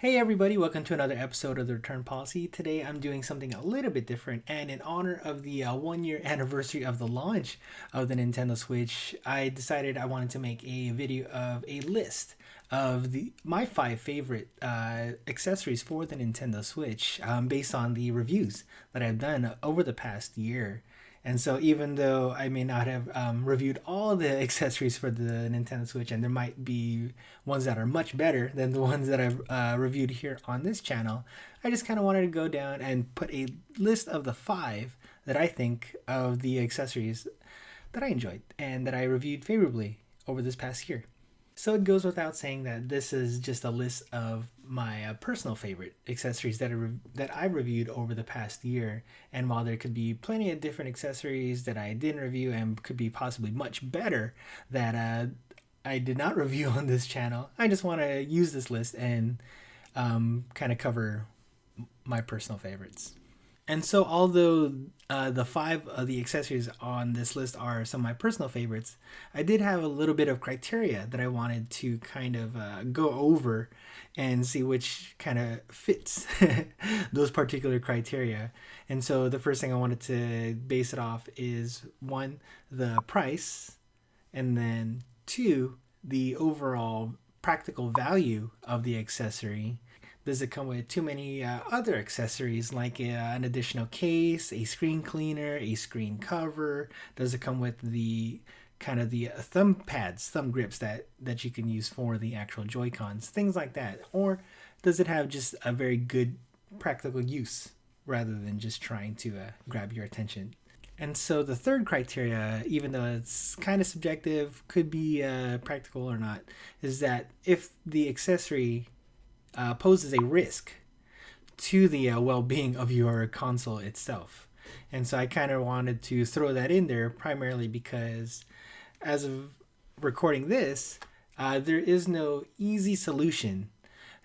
Hey everybody, welcome to another episode of the Return Policy. Today I'm doing something a little bit different, and in honor of the 1 year anniversary of the launch of the Nintendo Switch, I decided I wanted to make a video of a list of my 5 favorite accessories for the Nintendo Switch, based on the reviews that I've done over the past year. And so, even though I may not have reviewed all the accessories for the Nintendo Switch, and there might be ones that are much better than the ones that I've reviewed here on this channel, I just kind of wanted to go down and put a list of the 5 that I think of the accessories that I enjoyed and that I reviewed favorably over this past year. So it goes without saying that this is just a list of my personal favorite accessories that I reviewed over the past year. And while there could be plenty of different accessories that I didn't review and could be possibly much better that I did not review on this channel, I just want to use this list and kind of cover my personal favorites. And so, although the 5 of the accessories on this list are some of my personal favorites, I did have a little bit of criteria that I wanted to kind of go over and see which kind of fits those particular criteria. And so, the first thing I wanted to base it off is 1, the price, and then 2, the overall practical value of the accessory. Does it come with too many other accessories like an additional case, a screen cleaner, a screen cover? Does it come with the kind of the thumb pads, thumb grips that you can use for the actual Joy-Cons, things like that? Or does it have just a very good practical use rather than just trying to grab your attention? And so the third criteria, even though it's kind of subjective, could be practical or not, is that if the accessory poses a risk to the well-being of your console itself. And so I kind of wanted to throw that in there primarily because as of recording this, there is no easy solution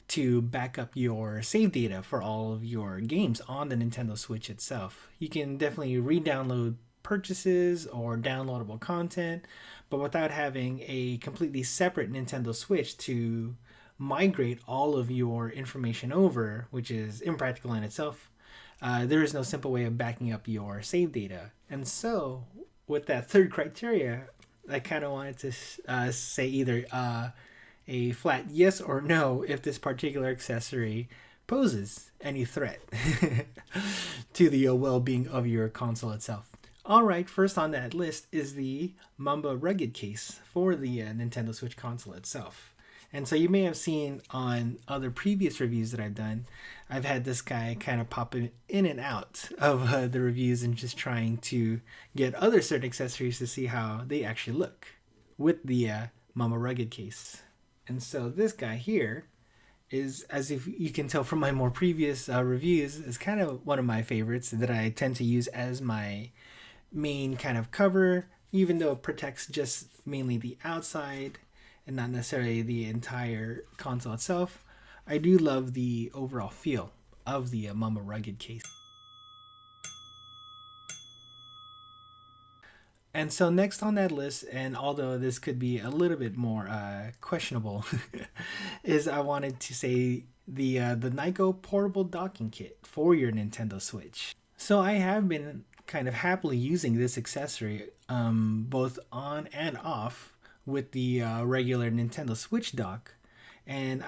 to back up your save data for all of your games on the Nintendo Switch itself. You can definitely re-download purchases or downloadable content, but without having a completely separate Nintendo Switch to migrate all of your information over, which is impractical in itself, there is no simple way of backing up your save data. And so, with that third criteria, I kind of wanted to say either a flat yes or no if this particular accessory poses any threat to the well-being of your console itself. Alright, first on that list is the Mambo rugged case for the Nintendo Switch console itself. And so you may have seen on other previous reviews that I've done, I've had this guy kind of popping in and out of the reviews and just trying to get other certain accessories to see how they actually look with the Mambo rugged case. And so this guy here is, as if you can tell from my more previous reviews, is kind of one of my favorites that I tend to use as my main kind of cover, even though it protects just mainly the outside and not necessarily the entire console itself. I do love the overall feel of the Mambo rugged case. And so next on that list, and although this could be a little bit more questionable, is I wanted to say the Nyko portable docking kit for your Nintendo Switch. So I have been kind of happily using this accessory both on and off with the regular Nintendo Switch dock, and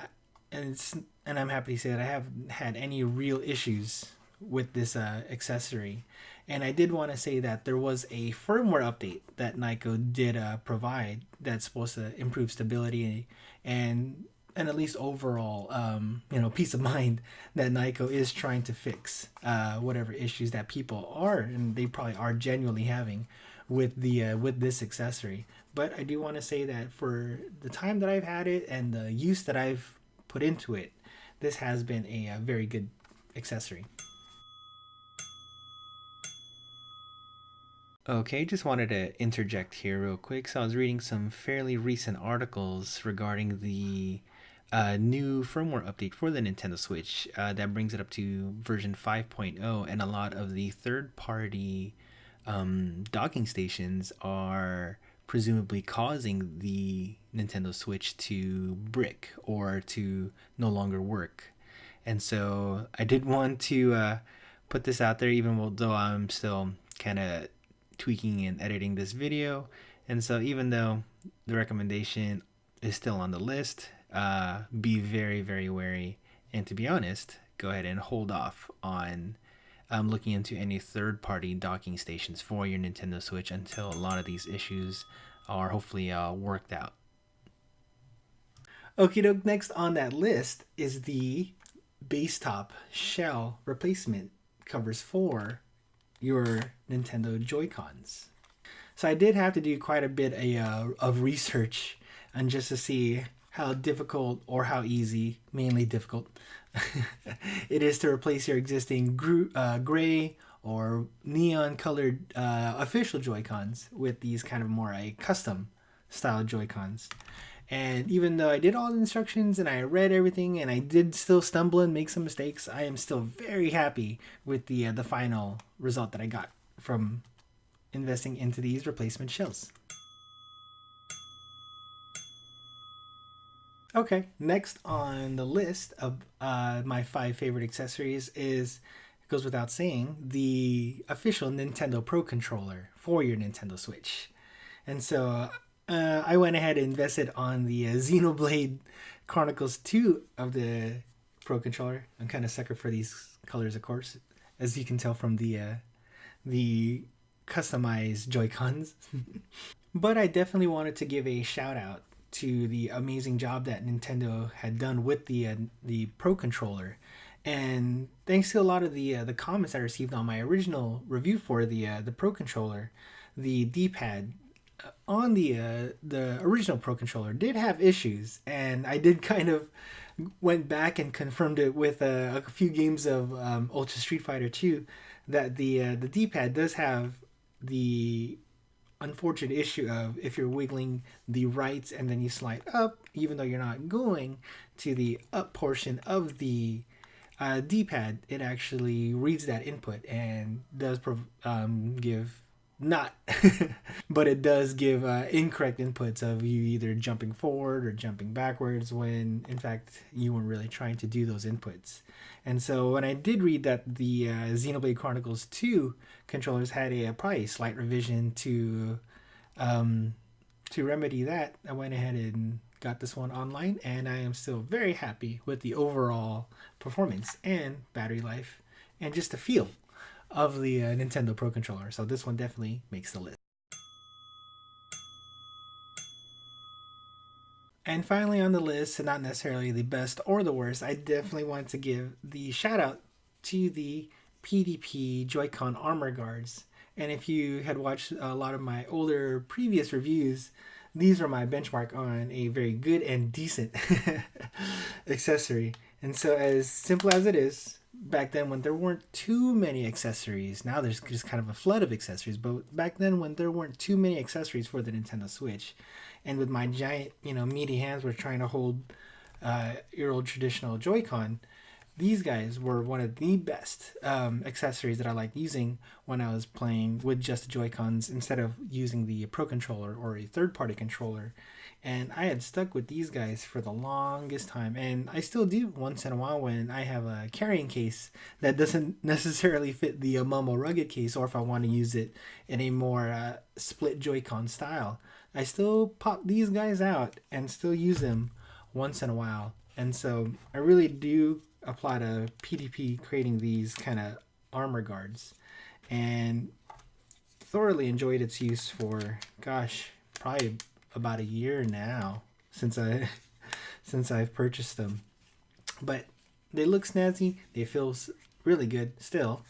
I'm happy to say that I haven't had any real issues with this accessory. And I did want to say that there was a firmware update that Nyko did provide that's supposed to improve stability and at least overall peace of mind that Nyko is trying to fix whatever issues that people are, and they probably are genuinely having with this accessory. But I do want to say that for the time that I've had it and the use that I've put into it, this has been a very good accessory. Okay, just wanted to interject here real quick. So I was reading some fairly recent articles regarding the new firmware update for the Nintendo Switch that brings it up to version 5.0, and a lot of the third-party docking stations are presumably causing the Nintendo Switch to brick or to no longer work. And so I did want to put this out there, even though I'm still kind of tweaking and editing this video. And so even though the recommendation is still on the list, be very, very wary. And to be honest, go ahead and hold off on looking into any third-party docking stations for your Nintendo Switch until a lot of these issues are hopefully worked out. Okie doke, next on that list is the base top shell replacement covers for your Nintendo Joy-Cons. So I did have to do quite a bit of research and just to see how difficult or how easy, mainly difficult, it is to replace your existing gray or neon colored official Joy-Cons with these kind of more custom style Joy-Cons. And even though I did all the instructions and I read everything and I did still stumble and make some mistakes, I am still very happy with the final result that I got from investing into these replacement shells. Okay, next on the list of my 5 favorite accessories is, it goes without saying, the official Nintendo Pro Controller for your Nintendo Switch. And so I went ahead and invested on the Xenoblade Chronicles 2 of the Pro Controller. I'm kind of sucker for these colors, of course, as you can tell from the customized Joy-Cons. But I definitely wanted to give a shout out to the amazing job that Nintendo had done with the Pro Controller. And thanks to a lot of the comments I received on my original review for the Pro Controller, the D-pad on the original Pro Controller did have issues, and I did kind of went back and confirmed it with a few games of Ultra Street Fighter 2 that the D-pad does have the unfortunate issue of if you're wiggling the right and then you slide up, even though you're not going to the up portion of the D-pad, it actually reads that input and does give not but it does give incorrect inputs of you either jumping forward or jumping backwards when in fact you weren't really trying to do those inputs. And so when I did read that the Xenoblade Chronicles 2 controllers had probably a slight revision to remedy that, I went ahead and got this one online, and I am still very happy with the overall performance and battery life and just the feel of the Nintendo Pro Controller. So this one definitely makes the list. And finally on the list, and not necessarily the best or the worst, I definitely want to give the shout out to the PDP Joy-Con armor guards. And if you had watched a lot of my older previous reviews, these are my benchmark on a very good and decent accessory. And so as simple as it is, back then when there weren't too many accessories, now there's just kind of a flood of accessories, but back then when there weren't too many accessories for the Nintendo Switch, and with my giant, meaty hands were trying to hold your old traditional Joy-Con, these guys were one of the best accessories that I liked using when I was playing with just the Joy-Cons instead of using the Pro Controller or a third-party controller. And I had stuck with these guys for the longest time, and I still do once in a while when I have a carrying case that doesn't necessarily fit the Mambo rugged case, or if I want to use it in a more split Joy-Con style. I still pop these guys out and still use them once in a while. And so I really do apply to PDP creating these kind of armor guards, and thoroughly enjoyed its use for, gosh, probably about a year now since I've purchased them. But they look snazzy, they feel really good still,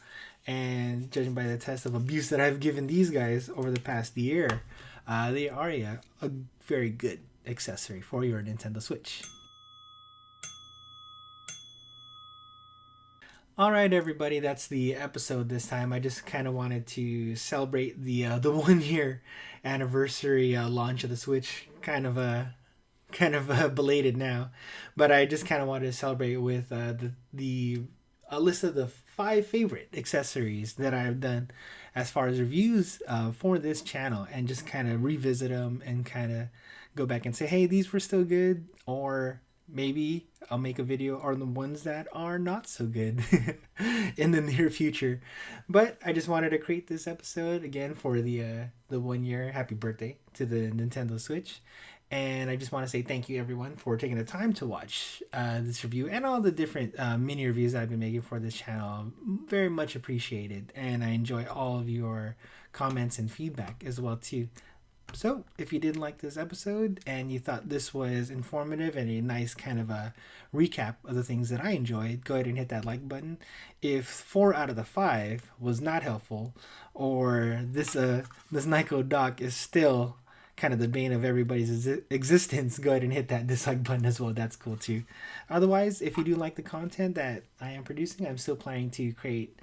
and judging by the test of abuse that I've given these guys over the past year, they are a very good accessory for your Nintendo Switch. Alright everybody, that's the episode this time. I just kind of wanted to celebrate the 1 year anniversary launch of the Switch. Kind of belated now, but I just kind of wanted to celebrate with a list of the 5 favorite accessories that I've done as far as reviews for this channel, and just kind of revisit them and kind of go back and say, hey, these were still good, or maybe I'll make a video on the ones that are not so good in the near future. But I just wanted to create this episode again for the 1 year happy birthday to the Nintendo Switch. And I just want to say thank you everyone for taking the time to watch this review and all the different mini reviews that I've been making for this channel. Very much appreciated, and I enjoy all of your comments and feedback as well too. So, if you did like this episode and you thought this was informative and a nice kind of a recap of the things that I enjoyed, go ahead and hit that like button. If 4 out of the 5 was not helpful, or this Nyko doc is still kind of the bane of everybody's existence, go ahead and hit that dislike button as well. That's cool too. Otherwise, if you do like the content that I am producing, I'm still planning to create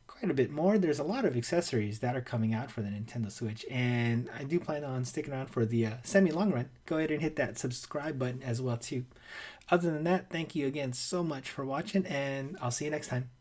quite a bit more. There's a lot of accessories that are coming out for the Nintendo Switch, and I do plan on sticking around for the semi-long run. Go ahead and hit that subscribe button as well too. Other than that, thank you again so much for watching, and I'll see you next time.